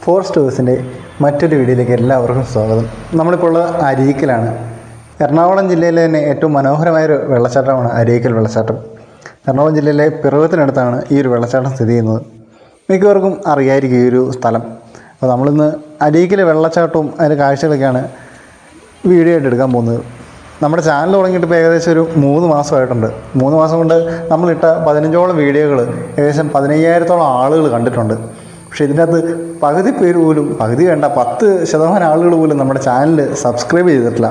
Forest ഹൗസിൻ്റെ മറ്റൊരു വീഡിയോയിലേക്ക് എല്ലാവർക്കും സ്വാഗതം. നമ്മളിപ്പോൾ ഉള്ളത് അരീക്കലാണ്. എറണാകുളം ജില്ലയിലെ തന്നെ ഏറ്റവും മനോഹരമായൊരു വെള്ളച്ചാട്ടമാണ് അരീക്കൽ വെള്ളച്ചാട്ടം. എറണാകുളം ജില്ലയിലെ പിറവത്തിനടുത്താണ് ഈ ഒരു വെള്ളച്ചാട്ടം സ്ഥിതി ചെയ്യുന്നത്. മിക്കവർക്കും അറിയായിരിക്കും ഈ ഒരു സ്ഥലം. അപ്പോൾ നമ്മളിന്ന് അരീക്കലെ വെള്ളച്ചാട്ടവും അതിൻ്റെ കാഴ്ചകളൊക്കെയാണ് വീഡിയോ ആയിട്ട് എടുക്കാൻ പോകുന്നത്. നമ്മുടെ ചാനൽ തുടങ്ങിയിട്ട് ഇപ്പോൾ ഏകദേശം ഒരു 3 മാസമായിട്ടുണ്ട്. 3 മാസം കൊണ്ട് നമ്മളിട്ട 15ഓളം വീഡിയോകൾ ഏകദേശം 15,000-ഓളം ആളുകൾ കണ്ടിട്ടുണ്ട്. പക്ഷേ ഇതിനകത്ത് പകുതി പേര് പോലും, പകുതി വേണ്ട 10% ആളുകൾ പോലും നമ്മുടെ ചാനൽ സബ്സ്ക്രൈബ് ചെയ്തിട്ടില്ല.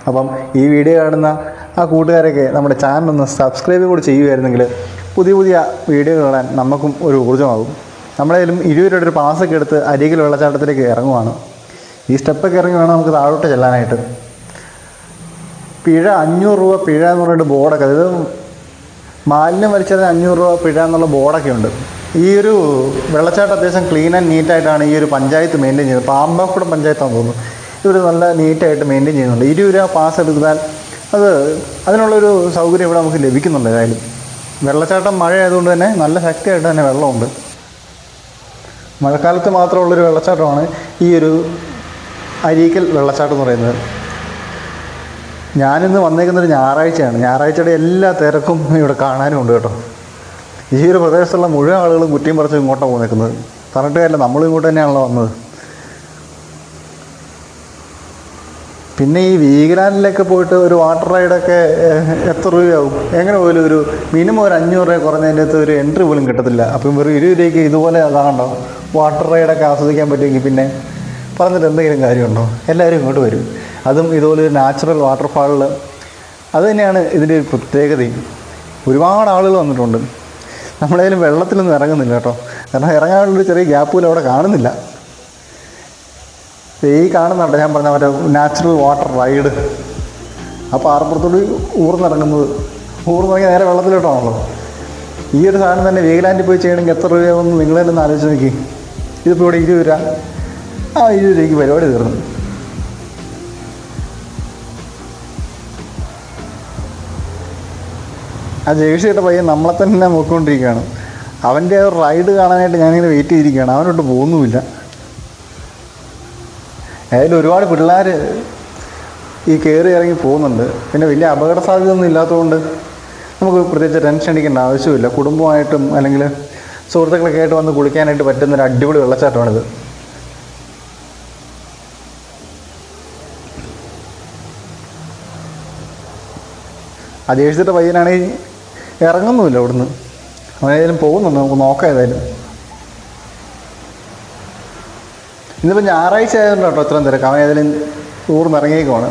അപ്പം ഈ വീഡിയോ കാണുന്ന ആ കൂട്ടുകാരൊക്കെ നമ്മുടെ ചാനലൊന്ന് സബ്സ്ക്രൈബ് കൂടി ചെയ്യുമായിരുന്നെങ്കിൽ പുതിയ പുതിയ വീഡിയോകൾ കാണാൻ നമുക്കും ഒരു ഊർജ്ജമാകും. നമ്മളേലും 20 രൂപയുടെ ഒരു പാസ്സൊക്കെ എടുത്ത് അരീക്കൽ വെള്ളച്ചാട്ടത്തിലേക്ക് ഇറങ്ങുവാണ്. ഈ സ്റ്റെപ്പൊക്കെ ഇറങ്ങി വേണം നമുക്ക് താഴോട്ട് ചെല്ലാനായിട്ട്. പിഴ 500 രൂപ പിഴ എന്ന് പറഞ്ഞിട്ട് ബോർഡൊക്കെ, അതായത് മാലിന്യം വലിച്ചതിന് 500 രൂപ പിഴ എന്നുള്ള ബോർഡൊക്കെ ഉണ്ട്. ഈ ഒരു വെള്ളച്ചാട്ടം അത്യാവശ്യം ക്ലീൻ ആൻഡ് നീറ്റായിട്ടാണ് ഈ ഒരു പഞ്ചായത്ത് മെയിൻറ്റെയിൻ ചെയ്യുന്നത്. പാമ്പാക്കുടം പഞ്ചായത്താണെന്ന് തോന്നുന്നു. ഇവർ നല്ല നീറ്റായിട്ട് മെയിൻറ്റെയിൻ ചെയ്യുന്നുണ്ട്. 20 രൂപ പാസ് എടുത്താൽ അതിനുള്ളൊരു സൗകര്യം ഇവിടെ നമുക്ക് ലഭിക്കുന്നുണ്ട്. ഏതായാലും വെള്ളച്ചാട്ടം മഴ ആയതുകൊണ്ട് തന്നെ നല്ല ശക്തിയായിട്ട് തന്നെ വെള്ളമുണ്ട്. മഴക്കാലത്ത് മാത്രമുള്ളൊരു വെള്ളച്ചാട്ടമാണ് ഈ ഒരു അരീക്കൽ വെള്ളച്ചാട്ടം എന്ന് പറയുന്നത്. ഞാനിന്ന് വന്നേക്കുന്നൊരു ഞായറാഴ്ചയാണ്. ഞായറാഴ്ചയുടെ എല്ലാ തിരക്കും ഇവിടെ കാണാനും ഉണ്ട് കേട്ടോ. ഈ ഒരു പ്രദേശത്തുള്ള മുഴുവൻ ആളുകളും കുറ്റിയും പറിച്ച് ഇങ്ങോട്ടാണ് പോന്നേക്കുന്നത്. പറഞ്ഞിട്ട് കാര്യമില്ല, നമ്മളും ഇങ്ങോട്ട് തന്നെയാണല്ലോ വന്നത്. പിന്നെ ഈ വീഗലാൻഡിലൊക്കെ പോയിട്ട് ഒരു വാട്ടർ റൈഡൊക്കെ എത്ര രൂപയാവും? എങ്ങനെ പോലും ഒരു മിനിമം ഒരു 500 രൂപ കുറഞ്ഞതിൻ്റെ അകത്ത് ഒരു എൻട്രി പോലും കിട്ടത്തില്ല. അപ്പം വെറും 20 രൂപയ്ക്ക് ഇതുപോലെ അതാണോ വാട്ടർ റൈഡൊക്കെ ആസ്വദിക്കാൻ പറ്റുമെങ്കിൽ പിന്നെ പറഞ്ഞിട്ട് എന്തെങ്കിലും കാര്യമുണ്ടോ? എല്ലാവരും ഇങ്ങോട്ട് വരും. അതും ഇതുപോലെ ഒരു നാച്ചുറൽ വാട്ടർഫാളിൽ. അത് തന്നെയാണ് ഇതിൻ്റെ ഒരു പ്രത്യേകതയും. ഒരുപാട് ആളുകൾ വന്നിട്ടുണ്ട്. നമ്മളേലും വെള്ളത്തിലൊന്നും ഇറങ്ങുന്നില്ല കേട്ടോ. കാരണം ഇറങ്ങാനുള്ളൊരു ചെറിയ ഗ്യാപ്പ് പോലും അവിടെ കാണുന്നില്ല. ഈ കാണുന്നുണ്ട് ഞാൻ പറഞ്ഞ മറ്റേ നാച്ചുറൽ വാട്ടർ റൈഡ്. ആ പാറപ്പുറത്തോട് ഊർന്നിറങ്ങി നേരെ വെള്ളത്തിലോട്ടാണല്ലോ. ഈ ഒരു സാധനം തന്നെ വീഗലാൻഡിൽ പോയി ചെയ്യണമെങ്കിൽ എത്ര രൂപയാവുമെന്ന് നിങ്ങളെല്ലാം ഒന്ന് ആലോചിച്ച് നോക്കി. ഇതിപ്പോൾ ഇവിടെ 20 രൂപ. ആ 20 രൂപയ്ക്ക് പരിപാടി തീർന്നു. ആ ജേഴ്സി ഇട്ട പയ്യൻ നമ്മളെ തന്നെ നോക്കിക്കൊണ്ടിരിക്കുകയാണ്. അവൻ്റെ ആ റൈഡ് കാണാനായിട്ട് ഞാനിങ്ങനെ വെയിറ്റ് ചെയ്തിരിക്കുകയാണ്. അവനോട്ട് പോകുന്നുമില്ല. ഏതായാലും ഒരുപാട് പിള്ളേർ ഈ കയറി ഇറങ്ങി പോകുന്നുണ്ട്. പിന്നെ വലിയ അപകട സാധ്യതയൊന്നും ഇല്ലാത്തതുകൊണ്ട് നമുക്ക് പ്രത്യേകിച്ച് ടെൻഷൻ അടിക്കേണ്ട ആവശ്യമില്ല. കുടുംബമായിട്ടും അല്ലെങ്കിൽ സുഹൃത്തുക്കളൊക്കെ ആയിട്ട് വന്ന് കുളിക്കാനായിട്ട് പറ്റുന്നൊരു അടിപൊളി വെള്ളച്ചാട്ടമാണിത്. ആ ജേഴ്സിയുടെ പയ്യനാണെങ്കിൽ ഇറങ്ങുന്നുമില്ല ഇവിടുന്ന്. അവനേതായാലും പോകുന്നുണ്ട്. നമുക്ക് നോക്കാം. ഏതായാലും ഇന്നിപ്പോൾ ഞായറാഴ്ച ആയതുകൊണ്ട് കേട്ടോ ഇത്രയും തിരക്ക്. അവനേതായാലും ഊർന്നിറങ്ങിയേക്കുവാണ്.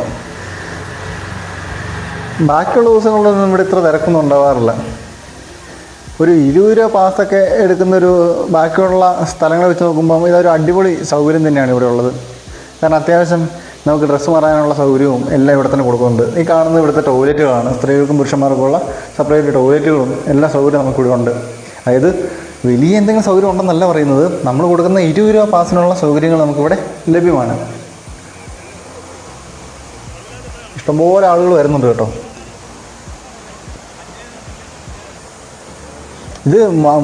ബാക്കിയുള്ള ദിവസങ്ങളിലൊന്നും ഇവിടെ ഇത്ര തിരക്കൊന്നും ഉണ്ടാവാറില്ല. ഒരു 20 രൂപ പാസ്സൊക്കെ എടുക്കുന്നൊരു ബാക്കിയുള്ള സ്ഥലങ്ങളെ വെച്ച് നോക്കുമ്പോൾ ഇതൊരു അടിപൊളി സൗകര്യം തന്നെയാണ് ഇവിടെ ഉള്ളത്. കാരണം അത്യാവശ്യം നമുക്ക് ഡ്രസ്സ് മാറാനുള്ള സൗകര്യവും എല്ലാം ഇവിടെ തന്നെ കൊടുക്കുന്നുണ്ട്. ഈ കാണുന്നത് ഇവിടുത്തെ ടോയ്ലറ്റുകളാണ്. സ്ത്രീകൾക്കും പുരുഷന്മാർക്കുമുള്ള സെപ്പറേറ്റ് ടോയ്ലറ്റുകളും എല്ലാ സൗകര്യവും നമുക്കിവിടെ ഉണ്ട്. അതായത് വലിയ എന്തെങ്കിലും സൗകര്യം ഉണ്ടെന്നല്ല പറയുന്നത്. നമ്മൾ കൊടുക്കുന്ന 20 രൂപ പാസിനുള്ള സൗകര്യങ്ങൾ നമുക്കിവിടെ ലഭ്യമാണ്. ഇഷ്ടംപോലെ ആളുകൾ വരുന്നുണ്ട് കേട്ടോ. ഇത്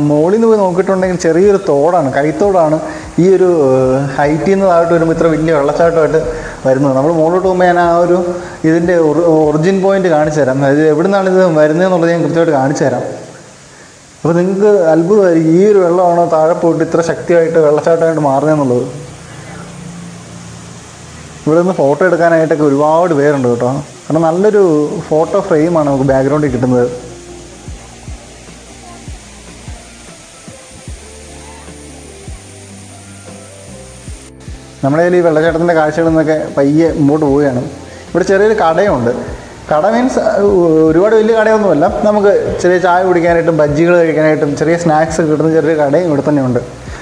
മുകളിൽ നിന്ന് പോയി നോക്കിയിട്ടുണ്ടെങ്കിൽ ചെറിയൊരു തോടാണ്, കൈത്തോടാണ്. ഈ ഒരു ഹൈറ്റിൽ നിന്ന് താഴോട്ട് വരുമ്പോൾ ഇത്ര വലിയ വെള്ളച്ചാട്ടമായിട്ട് വരുന്നത്. നമ്മൾ മുകളിലോട്ട് പോകുമ്പോൾ ഞാൻ ആ ഒരു ഇതിൻ്റെ ഒറിജിൻ പോയിന്റ് കാണിച്ചു തരാം. അതായത് എവിടെ നിന്നാണ് ഇത് വരുന്നതെന്നുള്ളത് ഞാൻ കൃത്യമായിട്ട് കാണിച്ചു തരാം. അപ്പോൾ നിങ്ങൾക്ക് അത്ഭുതമായിരിക്കും ഈ ഒരു വെള്ളമാണോ താഴെ പോയിട്ട് ഇത്ര ശക്തിയായിട്ട് വെള്ളച്ചാട്ടമായിട്ട് മാറുന്നതെന്നുള്ളത്. ഇവിടെ നിന്ന് ഫോട്ടോ എടുക്കാനായിട്ടൊക്കെ ഒരുപാട് പേരുണ്ട് കേട്ടോ. കാരണം നല്ലൊരു ഫോട്ടോ ഫ്രെയിമാണ് നമുക്ക് ബാക്ക്ഗ്രൗണ്ടിൽ കിട്ടുന്നത്. നമ്മുടെ കയ്യിൽ ഈ വെള്ളച്ചാട്ടത്തിൻ്റെ കാഴ്ചകളിൽ നിന്നൊക്കെ പയ്യെ മുമ്പോട്ട് പോവുകയാണ്. ഇവിടെ ചെറിയൊരു കടയുണ്ട്. കട മീൻസ് ഒരുപാട് വലിയ കടയൊന്നുമല്ല. നമുക്ക് ചെറിയ ചായ കുടിക്കാനായിട്ടും ബജ്ജികൾ കഴിക്കാനായിട്ടും ചെറിയ സ്നാക്സ് കിട്ടുന്ന ചെറിയ കടയും ഇവിടെ തന്നെ ഉണ്ട്.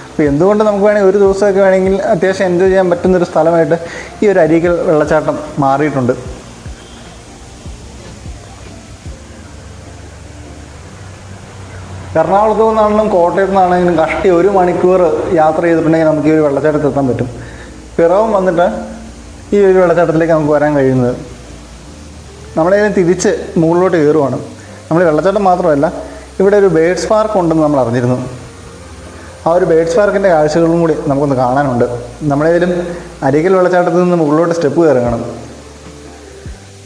അപ്പോൾ എന്തുകൊണ്ട് നമുക്ക് വേണമെങ്കിൽ ഒരു ദിവസമൊക്കെ വേണമെങ്കിൽ അത്യാവശ്യം എൻജോയ് ചെയ്യാൻ പറ്റുന്നൊരു സ്ഥലമായിട്ട് ഈ ഒരു അരീക്കൽ വെള്ളച്ചാട്ടം മാറിയിട്ടുണ്ട്. എറണാകുളത്ത് നിന്നാണെങ്കിലും കോട്ടയത്ത് നിന്നാണെങ്കിലും കഷ്ടി 1 മണിക്കൂർ യാത്ര ചെയ്തിട്ടുണ്ടെങ്കിൽ നമുക്ക് ഈ ഒരു വെള്ളച്ചാട്ടത്തിൽ എത്താൻ പറ്റും. പിറവം വന്നിട്ട് ഈ ഒരു വെള്ളച്ചാട്ടത്തിലേക്ക് നമുക്ക് വരാൻ കഴിയുന്നത്. നമ്മളതിന് തിരിച്ച് മുകളിലോട്ട് കയറുവാണ്. നമ്മൾ വെള്ളച്ചാട്ടം മാത്രമല്ല, ഇവിടെ ഒരു ബേഡ്സ് പാർക്ക് ഉണ്ടെന്ന് നമ്മൾ അറിഞ്ഞിരുന്നു. ആ ഒരു ബേഡ്സ് പാർക്കിൻ്റെ കാഴ്ചകളും കൂടി നമുക്കൊന്ന് കാണാനുണ്ട്. നമ്മളേതിലും അരീക്കൽ വെള്ളച്ചാട്ടത്തിൽ നിന്ന് മുകളിലോട്ട് സ്റ്റെപ്പ് കയറണം.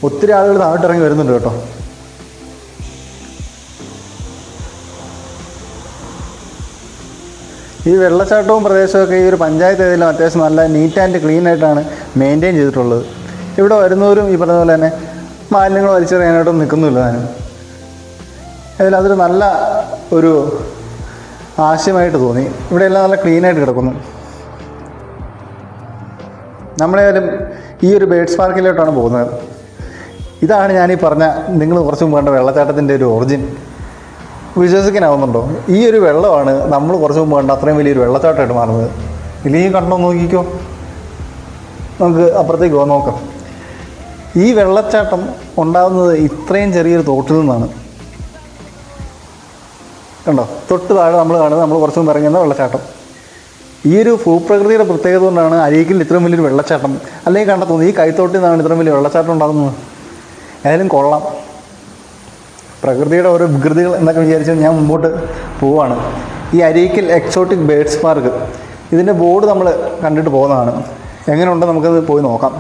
ഒത്തിരി ആളുകൾ താഴോട്ടിറങ്ങി വരുന്നുണ്ട് കേട്ടോ. ഈ വെള്ളച്ചാട്ടവും പ്രദേശമൊക്കെ ഈ ഒരു പഞ്ചായത്ത് ഏതെങ്കിലും അത്യാവശ്യം നല്ല നീറ്റ് ആൻഡ് ക്ലീൻ ആയിട്ടാണ് മെയിൻറ്റെയിൻ ചെയ്തിട്ടുള്ളത്. ഇവിടെ വരുന്നവരും ഈ പറഞ്ഞ പോലെ തന്നെ മാലിന്യങ്ങൾ വലിച്ചെറിയാനായിട്ടും നിൽക്കുന്നില്ല. അതൊരു നല്ല ഒരു ആശയമായിട്ട് തോന്നി. ഇവിടെയെല്ലാം നല്ല ക്ലീനായിട്ട് കിടക്കുന്നു. നമ്മളേതായാലും ഈ ഒരു ബേഡ്സ് പാർക്കിലോട്ടാണ് പോകുന്നത്. ഇതാണ് ഞാനീ പറഞ്ഞ നിങ്ങൾ കുറച്ച് മുമ്പ് കണ്ട വെള്ളച്ചാട്ടത്തിൻ്റെ ഒരു ഒറിജിൻ. വിശ്വസിക്കാനാവുന്നുണ്ടോ? ഈ ഒരു വെള്ളമാണ് നമ്മൾ കുറച്ച് മുമ്പ് കണ്ട അത്രയും വലിയൊരു വെള്ളച്ചാട്ടമായിട്ട് മാറുന്നത്. ഇല്ലെങ്കിൽ കണ്ടോ നോക്കിക്കോ, നമുക്ക് അപ്പുറത്തേക്ക് പോകാൻ നോക്കാം. ഈ വെള്ളച്ചാട്ടം ഉണ്ടാകുന്നത് ഇത്രയും ചെറിയൊരു തോട്ടിൽ നിന്നാണ്. കണ്ടോ, തൊട്ട് താഴെ നമ്മൾ കാണുന്നത് നമ്മൾ കുറച്ച് മുമ്പ് ഇറങ്ങുന്ന വെള്ളച്ചാട്ടം. ഈ ഒരു ഭൂപ്രകൃതിയുടെ പ്രത്യേകത കൊണ്ടാണ് അരീക്കലിൽ ഇത്രയും വലിയൊരു വെള്ളച്ചാട്ടം അല്ലെങ്കിൽ കണ്ടെത്തുന്നത്. ഈ കൈത്തോട്ടിൽ നിന്നാണ് ഇത്രയും വലിയ വെള്ളച്ചാട്ടം ഉണ്ടാകുന്നത്. ഏതായാലും കൊള്ളാം. പ്രകൃതിയുടെ ഓരോ വികൃതികൾ എന്നൊക്കെ വിചാരിച്ച് ഞാൻ മുമ്പോട്ട് പോവുകയാണ്. ഈ അരീക്കൽ എക്സോട്ടിക് ബേഡ്സ് പാർക്ക്, ഇതിൻ്റെ ബോർഡ് നമ്മൾ കണ്ടിട്ട് പോകുന്നതാണ്. എങ്ങനെയുണ്ട് നമുക്കത് പോയി നോക്കാം.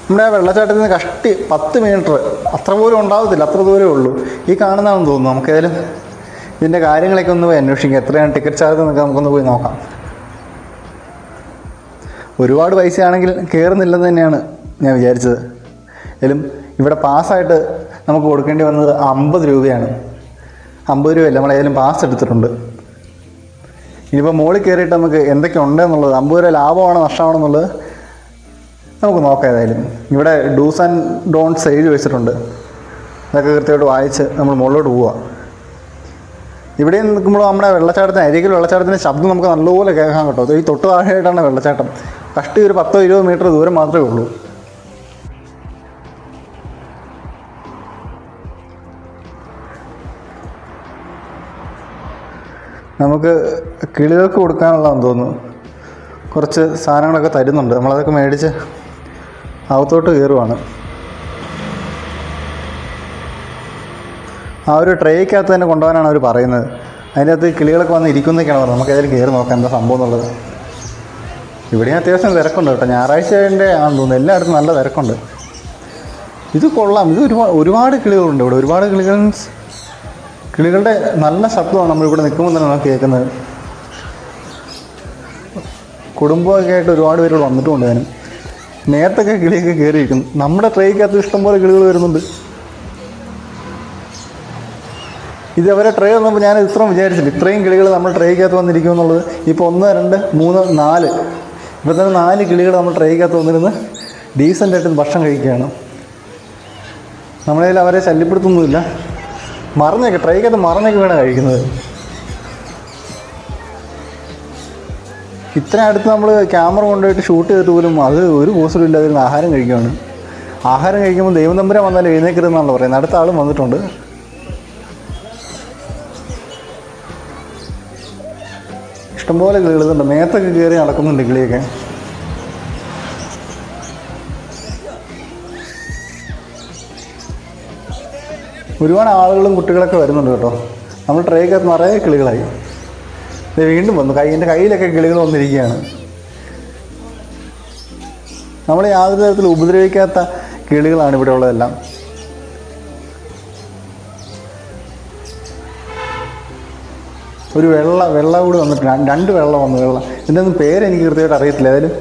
നമ്മുടെ ആ വെള്ളച്ചാട്ടത്തിൽ നിന്ന് കഷ്ടി 10 മീറ്റർ അത്ര പോലും ഉണ്ടാകത്തില്ല, അത്ര ദൂരമേ ഉള്ളൂ. ഈ കാണുന്നതാണെന്ന് തോന്നുന്നു. നമുക്കേതായാലും ഇതിൻ്റെ കാര്യങ്ങളൊക്കെ ഒന്ന് പോയി അന്വേഷിക്കാം. എത്രയാണ് ടിക്കറ്റ് ചാർജ് എന്നൊക്കെ നമുക്കൊന്ന് പോയി നോക്കാം. ഒരുപാട് പൈസയാണെങ്കിൽ കയറുന്നില്ലെന്ന് തന്നെയാണ് ഞാൻ വിചാരിച്ചത്. എങ്കിലും ഇവിടെ പാസ്സായിട്ട് നമുക്ക് കൊടുക്കേണ്ടി വന്നത് 50 രൂപയാണ്. 50 രൂപയല്ല, നമ്മളേതായാലും പാസ് എടുത്തിട്ടുണ്ട്. ഇനിയിപ്പോൾ മുകളിൽ കയറിയിട്ട് നമുക്ക് എന്തൊക്കെ ഉണ്ടെന്നുള്ളത്, 50 രൂപ ലാഭമാണോ നഷ്ടമാണെന്നുള്ളത് നമുക്ക് നോക്കാം. ഏതായാലും ഇവിടെ ഡൂസ് ആൻഡ് ഡോൺട്ട്സ് എഴുതി വെച്ചിട്ടുണ്ട്. അതൊക്കെ കൃത്യമായിട്ട് വായിച്ച് നമ്മൾ മുകളിലോട്ട് പോവുക. ഇവിടെ നിൽക്കുമ്പോൾ നമ്മുടെ വെള്ളച്ചാട്ടത്തിന് അരികിൽ വെള്ളച്ചാട്ടത്തിൻ്റെ ശബ്ദം നമുക്ക് നല്ലപോലെ കേൾക്കാൻ കേട്ടോ. ഈ തൊട്ട് താഴെയായിട്ടാണ് വെള്ളച്ചാട്ടം. കഷ്ടി ഒരു 10-20 മീറ്റർ ദൂരം മാത്രമേ ഉള്ളൂ. നമുക്ക് കിളികൾക്ക് കൊടുക്കാനുള്ളതെന്ന് തോന്നുന്നു. കുറച്ച് സാധനങ്ങളൊക്കെ തരുന്നുണ്ട്. നമ്മളതൊക്കെ മേടിച്ച് അകത്തോട്ട് കയറുവാണ്. ആ ഒരു ട്രേക്കകത്ത് തന്നെ കൊണ്ടുപോകാനാണ് അവർ പറയുന്നത്. അതിൻ്റെ അകത്ത് കിളികളൊക്കെ വന്ന് ഇരിക്കുന്നൊക്കെയാണ് പറഞ്ഞത്. നമുക്ക് ഏതായാലും കയറി നോക്കാം എന്താ സംഭവം എന്നുള്ളത്. ഇവിടെയും അത്യാവശ്യം തിരക്കുണ്ട് കേട്ടോ. ഞായറാഴ്ചൻ്റെ ആണെന്ന് തോന്നുന്നു. എല്ലായിടത്തും നല്ല തിരക്കുണ്ട്. ഇത് കൊള്ളാം. ഇത് ഒരുപാട് കിളികളുണ്ട് ഇവിടെ. ഒരുപാട് കിളികളുടെ നല്ല ശബ്ദമാണ് നമ്മളിവിടെ നിൽക്കുമ്പോൾ തന്നെ നമുക്ക് കേൾക്കുന്നത്. കുടുംബമൊക്കെ ആയിട്ട് ഒരുപാട് പേരോട് വന്നിട്ടുമുണ്ട്. ഞാനും നേരത്തൊക്കെ കിളിയൊക്കെ കയറിയിരിക്കും. നമ്മുടെ ട്രേക്കകത്ത് ഇഷ്ടംപോലെ കിളികൾ വരുന്നുണ്ട്. ഇത് അവരെ ട്രേ വന്നപ്പോൾ ഞാൻ ഇത്രയും വിചാരിച്ചില്ല. ഇത്രയും കിളികൾ നമ്മുടെ ട്രേക്കകത്ത് വന്നിരിക്കും എന്നുള്ളത്. ഇപ്പോൾ 1, 2, 3, 4 ഇപ്പോൾ തന്നെ 4 കിളികൾ നമ്മൾ ട്രേക്കകത്ത് വന്നിരുന്ന് ഡീസൻ്റായിട്ട് ഭക്ഷണം കഴിക്കുകയാണ്. നമ്മളതിൽ അവരെ ശല്യപ്പെടുത്തൊന്നുമില്ല. മറന്നേക്ക് ട്രേക്കകത്ത് മറന്നേക്ക് വേണം കഴിക്കുന്നത്. ഇത്ര അടുത്ത് നമ്മൾ ക്യാമറ കൊണ്ടുപോയിട്ട് ഷൂട്ട് ചെയ്തിട്ട് പോലും അത് ഒരു പോസ്റ്റും ഇല്ലാതിരുന്ന് ആഹാരം കഴിക്കുകയാണ്. ആഹാരം കഴിക്കുമ്പോൾ ദൈവം തമ്പുരാൻ വന്നാലും എഴുന്നേക്കരുതെന്നാണല്ലോ പറയുന്നത്. അടുത്ത ആളും വന്നിട്ടുണ്ട്. ഇഷ്ടംപോലെ കിളികളുണ്ട്. മേത്തൊക്കെ കയറി നടക്കുന്നുണ്ട് കിളിയൊക്കെ. ഒരുപാട് ആളുകളും കുട്ടികളൊക്കെ വരുന്നുണ്ട് കേട്ടോ. നമ്മൾ ട്രേക്കകത്ത് നിറയെ കിളികളായി. ഇത് വീണ്ടും വന്നു. എൻ്റെ കയ്യിലൊക്കെ കിളികൾ വന്നിരിക്കുകയാണ്. നമ്മളെ യാതൊരു തരത്തിൽ ഉപദ്രവിക്കാത്ത കിളികളാണ് ഇവിടെ ഉള്ളതെല്ലാം. ഒരു വെള്ള കൂടി വന്നിട്ട് 2 വെള്ളം വന്നു. ഇതിൻ്റെ ഒന്നും പേരെനിക്ക് കൃത്യമായിട്ട് അറിയത്തില്ല. ഏതായാലും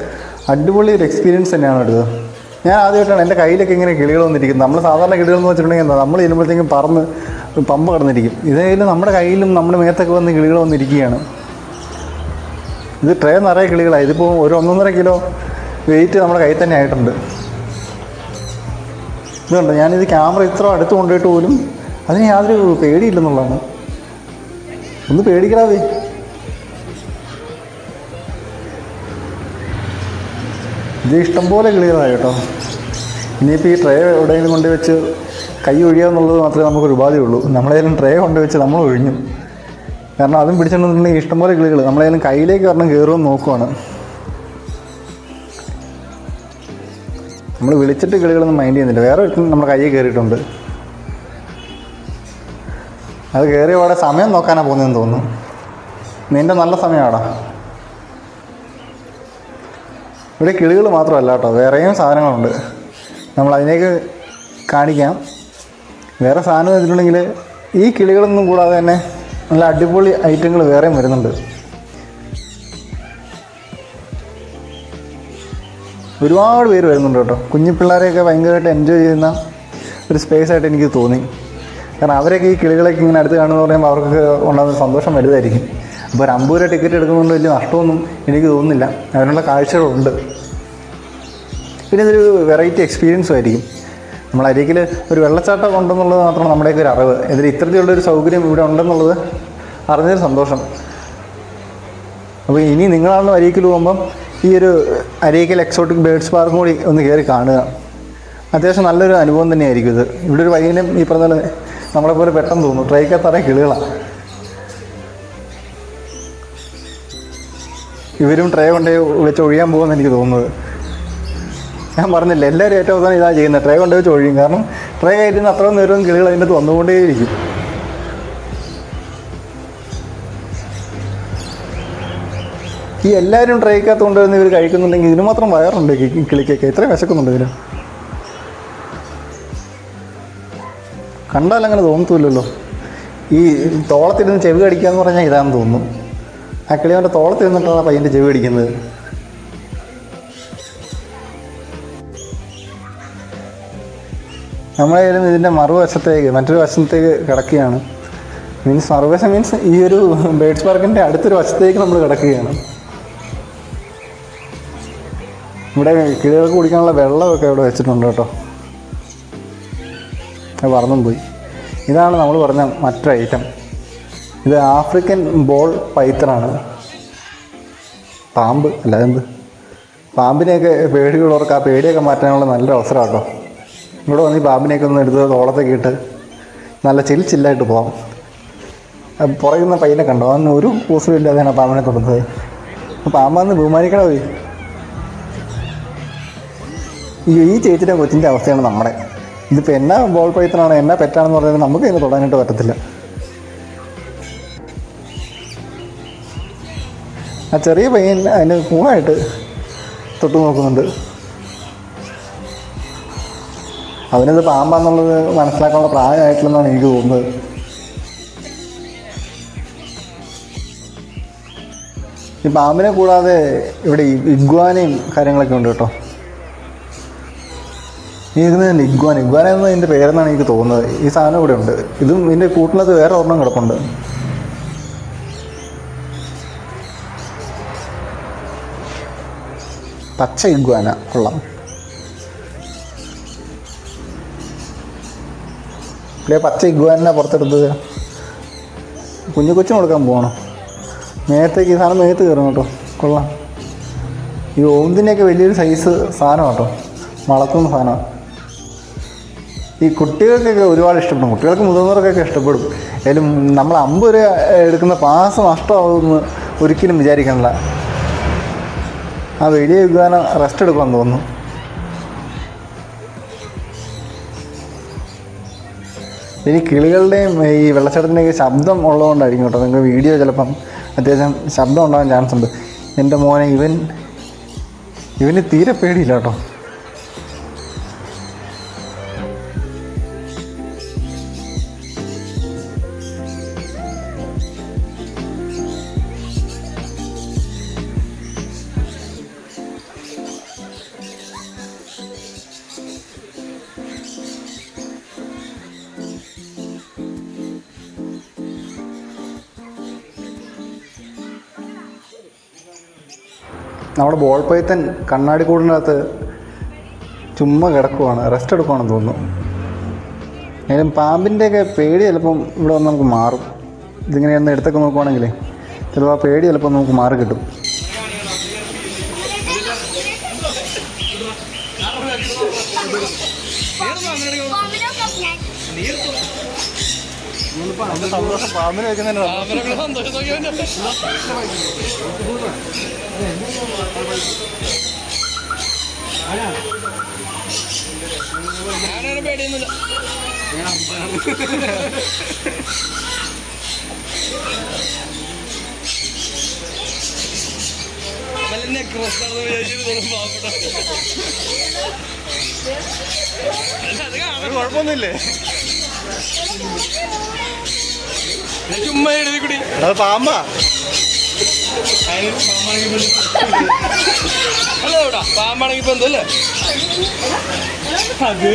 അടിപൊളി ഒരു എക്സ്പീരിയൻസ് തന്നെയാണ് എടുത്തത്. ഞാൻ ആദ്യമായിട്ടാണ് എൻ്റെ കയ്യിലൊക്കെ ഇങ്ങനെ കിളികൾ വന്നിരിക്കുന്നത്. നമ്മൾ സാധാരണ കിളികൾ എന്ന് വെച്ചിട്ടുണ്ടെങ്കിൽ എന്താ, നമ്മൾ ചെല്ലുമ്പോഴത്തേക്കും പറന്ന് പമ്പ് കിടന്നിരിക്കും. ഇതായാലും നമ്മുടെ കയ്യിലും നമ്മുടെ മേത്തൊക്കെ വന്ന് കിളികൾ വന്നിരിക്കുകയാണ്. ഇത് ട്രേ നിറയെ കിളികളാണ്. ഇതിപ്പോൾ ഒരു 1.5 കിലോ വെയിറ്റ് നമ്മുടെ കയ്യിൽ തന്നെ ആയിട്ടുണ്ട്. ഇതുണ്ട്, ഞാനിത് ക്യാമറ ഇത്ര അടുത്ത് കൊണ്ടുപോയിട്ട് പോലും അതിന് യാതൊരു പേടിയില്ലെന്നുള്ളതാണ്. ഒന്ന് പേടിക്കടാവേ. ഇത് ഇഷ്ടംപോലെ കിളികളായി കേട്ടോ. ഇനിയിപ്പോൾ ഈ ട്രേ എവിടെയെങ്കിലും കൊണ്ടുവച്ച് കൈ ഒഴിയുക എന്നുള്ളത് മാത്രമേ നമുക്കൊരു ഉപാധിയുള്ളൂ. നമ്മളേലും ട്രേ കൊണ്ടുവച്ച് നമ്മൾ ഒഴിഞ്ഞു. കാരണം അതും പിടിച്ചിട്ടുണ്ടെങ്കിൽ ഇഷ്ടംപോലെ കിളികൾ നമ്മളേലും കയ്യിലേക്ക് ഒരെണ്ണം കയറുമെന്ന് നോക്കുവാണ്. നമ്മൾ വിളിച്ചിട്ട് കിളികളൊന്നും മൈൻഡ് ചെയ്യുന്നില്ല. വേറെ നമ്മുടെ കയ്യിൽ കയറിയിട്ടുണ്ട്. അത് കയറിയ പാടെ സമയം നോക്കാനാണ് പോകുന്നതെന്ന് തോന്നുന്നു. നിൻ്റെ നല്ല സമയമാടാ. ഇവിടെ കിളികൾ മാത്രമല്ല കേട്ടോ, വേറെയും സാധനങ്ങളുണ്ട്. നമ്മൾ അതിനേക്ക് കാണിക്കാം. വേറെ സാധനം വെച്ചിട്ടുണ്ടെങ്കിൽ ഈ കിളികളൊന്നും കൂടാതെ തന്നെ നല്ല അടിപൊളി ഐറ്റങ്ങൾ വേറെയും വരുന്നുണ്ട്. ഒരുപാട് പേര് വരുന്നുണ്ട് കേട്ടോ. കുഞ്ഞു പിള്ളേരെയൊക്കെ ഭയങ്കരമായിട്ട് എൻജോയ് ചെയ്യുന്ന ഒരു സ്പേസ് ആയിട്ട് എനിക്ക് തോന്നി. കാരണം അവരൊക്കെ ഈ കിളികളൊക്കെ ഇങ്ങനെ അടുത്ത് കാണുമെന്ന് പറയുമ്പോൾ അവർക്ക് ഉണ്ടാകുന്ന സന്തോഷം വലുതായിരിക്കും. അപ്പോൾ ഒരു 50 രൂപ ടിക്കറ്റ് എടുക്കുന്നതുകൊണ്ട് വലിയ നഷ്ടമൊന്നും എനിക്ക് തോന്നുന്നില്ല. അതിനുള്ള കാഴ്ചകളുണ്ട്. പിന്നെ ഇതൊരു വെറൈറ്റി എക്സ്പീരിയൻസും ആയിരിക്കും. നമ്മൾ അരികിൽ ഒരു വെള്ളച്ചാട്ടം ഉണ്ടെന്നുള്ളത് മാത്രമാണ് നമ്മുടെയൊക്കെ ഒരു അറിവ്. ഇതിൽ ഇത്തരത്തിലുള്ളൊരു സൗകര്യം ഇവിടെ ഉണ്ടെന്നുള്ളത് അറിഞ്ഞൊരു സന്തോഷം. അപ്പോൾ ഇനി നിങ്ങളാണ് അരീക്കൽ പോകുമ്പം ഈ ഒരു അരീക്കൽ എക്സോട്ടിക് ബേർഡ്സ് പാർക്കും കൂടി ഒന്ന് കയറി കാണുക. അത്യാവശ്യം നല്ലൊരു അനുഭവം തന്നെയായിരിക്കും ഇത്. ഇവിടെ ഒരു വൈകുന്നേരം ഈ പറഞ്ഞ പോലെ നമ്മളെപ്പോലെ പെട്ടെന്ന് തോന്നും. ട്രൈക്കത്തറ കിളികളാണ്. ഇവരും ട്രേ കൊണ്ടേ വെച്ച് ഒഴിയാൻ പോകുമെന്ന് എനിക്ക് തോന്നുന്നത്. ഞാൻ പറഞ്ഞില്ല, എല്ലാവരും ഏറ്റവും അവസാനം ഇതാണ് ചെയ്യുന്നത്. ട്രേ കൊണ്ടേ വെച്ച് ഒഴിയും. കാരണം ട്രേ കയറ്റുന്ന അത്രയും നേരവും കിളികൾ അതിൻ്റെ അകത്ത് വന്നുകൊണ്ടേയിരിക്കും. ഈ എല്ലാവരും ട്രേക്കകത്ത് കൊണ്ടുവരുന്ന ഇവർ കഴിക്കുന്നുണ്ടെങ്കിൽ ഇതിന് മാത്രം വയറുണ്ട് കിളിക്കൊക്കെ. ഇത്രയും വിശക്കുന്നുണ്ട് ഇതിന്. കണ്ടാൽ അങ്ങനെ തോന്നത്തില്ലല്ലോ. ഈ തോളത്തിരുന്ന് ചെവി കടിക്കുക എന്ന് പറഞ്ഞാൽ ഇതാണെന്ന് തോന്നുന്നു. ആ കിളി അവൻ്റെ തോളത്തിരുന്നിട്ടാണ് ആ പയ്യൻ്റെ ചെവി കടിക്കുന്നത്. നമ്മളായാലും ഇതിൻ്റെ മറുവശത്തേക്ക് മറ്റൊരു വശത്തേക്ക് കിടക്കുകയാണ്. മറുവശം മീൻസ് ഈ ഒരു ബേർഡ്സ് പാർക്കിൻ്റെ അടുത്തൊരു വശത്തേക്ക് നമ്മൾ കിടക്കുകയാണ്. ഇവിടെ കിളികൾക്ക് കുടിക്കാനുള്ള വെള്ളമൊക്കെ ഇവിടെ വെച്ചിട്ടുണ്ട് കേട്ടോ. അത് പറന്നും പോയി. ഇതാണ് നമ്മൾ പറഞ്ഞ മറ്റൊരു ഐറ്റം. ഇത് ആഫ്രിക്കൻ ബോൾ പൈത്തറാണ്. പാമ്പ് അല്ല, എന്ത് പാമ്പിനെയൊക്കെ പേടിയുള്ളവർക്ക് ആ പേടിയൊക്കെ മാറ്റാനുള്ള നല്ലൊരു അവസരം കേട്ടോ. ഇവിടെ വന്ന് ഈ പാമ്പിനെയൊക്കെ ഒന്ന് എടുത്ത് തോളത്തേക്ക് ഇട്ട് നല്ല ചില്ലായിട്ട് പോകാം. പുറകുന്ന പയ്യനെ കണ്ടോ? അന്ന് ഒരു കൂസലും ഇല്ലാതെയാണ് ആ പാമ്പിനെ തൊടുന്നത്. പാമ്പാന്ന് ബഹുമാനിക്കണ പോയി. ഈ ചേച്ചിയുടെ കൊച്ചിൻ്റെ അവസ്ഥയാണ് നമ്മുടെ. ഇതിപ്പോൾ എന്നാ ബോൾ പൈത്തനാണ് എന്നാ പെറ്റാണെന്ന് പറഞ്ഞാൽ നമുക്ക് ഇതിനെ തൊടാനായിട്ട് പറ്റത്തില്ല. ആ ചെറിയ പയ്യൻ അതിന് കൂളായിട്ട് തൊട്ട് നോക്കുന്നുണ്ട്. അവനിത് പാമ്പാന്നുള്ളത് മനസ്സിലാക്കാനുള്ള പ്രായമായിട്ടില്ലെന്നാണ് എനിക്ക് തോന്നുന്നത്. ഈ പാമ്പിനെ കൂടാതെ ഇവിടെ ഇഗ്വാനയും കാര്യങ്ങളൊക്കെ ഉണ്ട് കേട്ടോ. ഇതിന് ഇഗ്വാന എന്ന ഇതിൻ്റെ പേരെന്നാണ് എനിക്ക് തോന്നുന്നത്. ഈ സാധനം ഇവിടെ ഉണ്ട്. ഇതും ഇതിൻ്റെ കൂട്ടിനകത്ത് വേറെ ഒരെണ്ണം കിടപ്പുണ്ട്. പച്ച ഇഗ്വാന കൊള്ളാം. ഇവിടെ പച്ച ഇഗ്വാനെ പുറത്തെടുത്തത് കുഞ്ഞു കൊച്ചിന് കൊടുക്കാൻ പോകണം. മേത്തേക്ക് ഈ സാധനം മേത്ത് കയറും കേട്ടോ. കൊള്ളാം. ഈ ഓന്തിൻ്റെയൊക്കെ വലിയൊരു സൈസ് സാധനം കേട്ടോ. വളർത്തുന്ന സാധനം. ഈ കുട്ടികൾക്കൊക്കെ ഒരുപാട് ഇഷ്ടപ്പെടും. കുട്ടികൾക്ക് മുതിർന്നവർക്കൊക്കെ ഇഷ്ടപ്പെടും. അതിലും നമ്മൾ 50 രൂപ എടുക്കുന്ന പാസ് നഷ്ടമാകുമെന്ന് ഒരിക്കലും വിചാരിക്കണില്ല. ആ വലിയ വിദ്വാനം റെസ്റ്റ് എടുക്കുമെന്ന് തോന്നുന്നു. ഇനി കിളികളുടെയും ഈ വെള്ളച്ചാട്ടത്തിൻ്റെയൊക്കെ ശബ്ദം ഉള്ളതുകൊണ്ടായിരിക്കും കേട്ടോ. നിങ്ങൾക്ക് വീഡിയോ ചിലപ്പം അത്യാവശ്യം ശബ്ദം ഉണ്ടാകാൻ ചാൻസ് ഉണ്ട്. എൻ്റെ മോനെ ഇവന് തീരെ പേടിയില്ല കേട്ടോ. നമ്മുടെ ബോൾ പൈത്തൻ കണ്ണാടി കൂടിനകത്ത് ചുമ്മാ കിടക്കുവാണ്, റെസ്റ്റ് എടുക്കുവാണെന്ന് തോന്നുന്നു. ഏതായാലും പാമ്പിൻ്റെയൊക്കെ പേടി ചിലപ്പം ഇവിടെ വന്ന് നമുക്ക് മാറും. ഇതിങ്ങനെയൊന്ന് എടുത്തൊക്കെ നോക്കുവാണെങ്കിൽ ചിലപ്പോൾ ആ പേടി ചിലപ്പോൾ നമുക്ക് മാറി കിട്ടും. സന്തോഷം പാമ്പിന് വെക്കുന്നതിന് പേടിയൊന്നുമില്ല. കുഴപ്പമൊന്നുമില്ലേ? ചുമ്മാ എഴുതി കൂടി അത് പാമ്പാ. അല്ല എവിടാ പാമ്പാണെങ്കിൽ ഇപ്പൊ എന്തല്ലേ അത്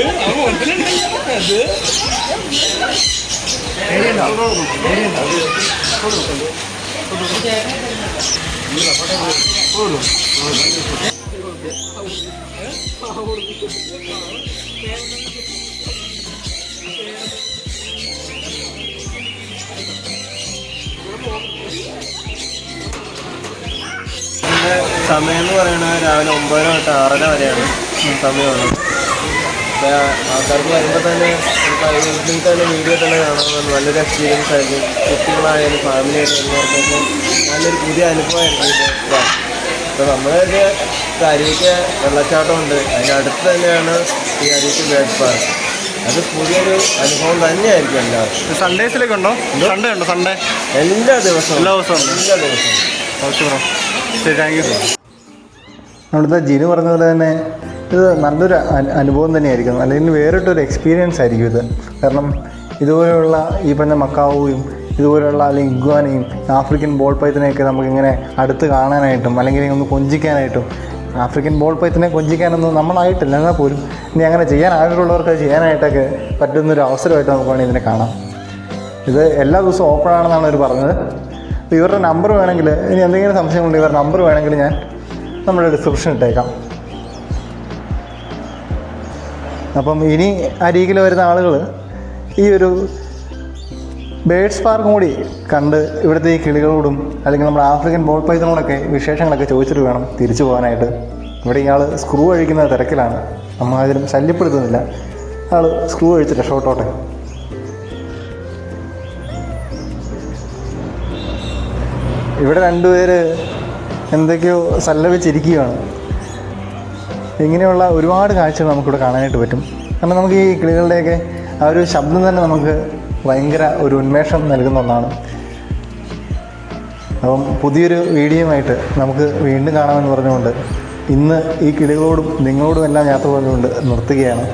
സമയം എന്ന് പറയുന്നത് രാവിലെ 9 തൊട്ട് 6:30 വരെയാണ് സമയമുള്ളത്. ആൾക്കാർക്ക് വരുമ്പോൾ തന്നെ ഇതിൽ തന്നെ വീഡിയോ തന്നെ കാണാൻ നല്ലൊരു എക്സ്പീരിയൻസ് ആയിരിക്കും. കുട്ടികളായാലും ഫാമിലി ആയിട്ടുള്ളവർക്കൊക്കെ നല്ലൊരു പുതിയ അനുഭവമായിരിക്കും ഇത്. അപ്പോൾ നമ്മളൊക്കെ അരുവിക്ക് വെള്ളച്ചാട്ടമുണ്ട്, അതിനടുത്ത് തന്നെയാണ് ഈ അരുവിക്ക് ബേർഡ് പാർക്ക്. അത് പുതിയൊരു അനുഭവം തന്നെയായിരിക്കും എല്ലാവർക്കും. സൺഡേസിലൊക്കെ ഉണ്ടോ? സൺഡേ ഉണ്ടോ? സൺഡേ എല്ലാ ദിവസവും എല്ലാ ദിവസവും ഓക്കെ ബ്രോ, ശരി, താങ്ക് യു. അവിടുത്തെ ജിനു പറഞ്ഞ പോലെ തന്നെ ഇത് നല്ലൊരു അനുഭവം തന്നെയായിരിക്കും, അല്ലെങ്കിൽ വേറിട്ടൊരു എക്സ്പീരിയൻസ് ആയിരിക്കും ഇത്. കാരണം ഇതുപോലെയുള്ള ഈ പറഞ്ഞ മക്കാവുയും ഇതുപോലെയുള്ള അല്ലെങ്കിൽ ഇഗ്വാനയും ആഫ്രിക്കൻ ബോൾ പൈത്തിനെയൊക്കെ നമുക്കിങ്ങനെ അടുത്ത് കാണാനായിട്ടും അല്ലെങ്കിൽ ഒന്ന് കൊഞ്ചിക്കാനായിട്ടും, ആഫ്രിക്കൻ ബോൾ പൈത്തിനെ കൊഞ്ചിക്കാനൊന്നും നമ്മളായിട്ടില്ല, എന്നാൽ പോലും ഇനി അങ്ങനെ ചെയ്യാൻ ആഗ്രഹമുള്ളവർക്ക് ചെയ്യാനായിട്ടൊക്കെ പറ്റുന്നൊരു അവസരമായിട്ട് നമുക്ക് വേണമെങ്കിൽ ഇതിനെ കാണാം. ഇത് എല്ലാ ദിവസവും ഓപ്പൺ ആണെന്നാണ് അവർ പറഞ്ഞത്. അപ്പോൾ ഇവരുടെ നമ്പർ വേണമെങ്കിൽ, ഇനി എന്തെങ്കിലും സംശയമുണ്ട് ഇവരുടെ നമ്പർ വേണമെങ്കിൽ ഞാൻ നമ്മുടെ ഡിസ്ക്രിപ്ഷൻ ഇട്ടേക്കാം. അപ്പം ഇനി അരികിൽ വരുന്ന ആളുകൾ ഈ ഒരു ബേഡ്സ് പാർക്കും കൂടി കണ്ട് ഇവിടുത്തെ ഈ കിളികളോടും അല്ലെങ്കിൽ നമ്മുടെ ആഫ്രിക്കൻ ബോൾ പൈത്തിനോടൊക്കെ വിശേഷങ്ങളൊക്കെ ചോദിച്ചിട്ട് വേണം തിരിച്ചു പോകാനായിട്ട്. ഇവിടെ ഇയാൾ സ്ക്രൂ അഴിക്കുന്ന തിരക്കിലാണ്, നമ്മൾ അതിലും ശല്യപ്പെടുത്തുന്നില്ല. ആൾ സ്ക്രൂ അഴിച്ചിട്ട് ഷോട്ടോട്ടെ. ഇവിടെ രണ്ടുപേര് എന്തൊക്കെയോ സല്ലപിച്ചിരിക്കുകയാണ്. ഇങ്ങനെയുള്ള ഒരുപാട് കാഴ്ചകൾ നമുക്കിവിടെ കാണാനായിട്ട് പറ്റും. കാരണം നമുക്ക് ഈ കിളികളുടെയൊക്കെ ആ ഒരു ശബ്ദം തന്നെ നമുക്ക് ഭയങ്കര ഒരു ഉന്മേഷം നൽകുന്ന ഒന്നാണ്. അപ്പം പുതിയൊരു വീഡിയോയുമായിട്ട് നമുക്ക് വീണ്ടും കാണാമെന്ന് പറഞ്ഞുകൊണ്ട് ഇന്ന് ഈ കിളികളോടും നിങ്ങളോടും എല്ലാം യാത്ര പറഞ്ഞുകൊണ്ട് നിർത്തുകയാണ്.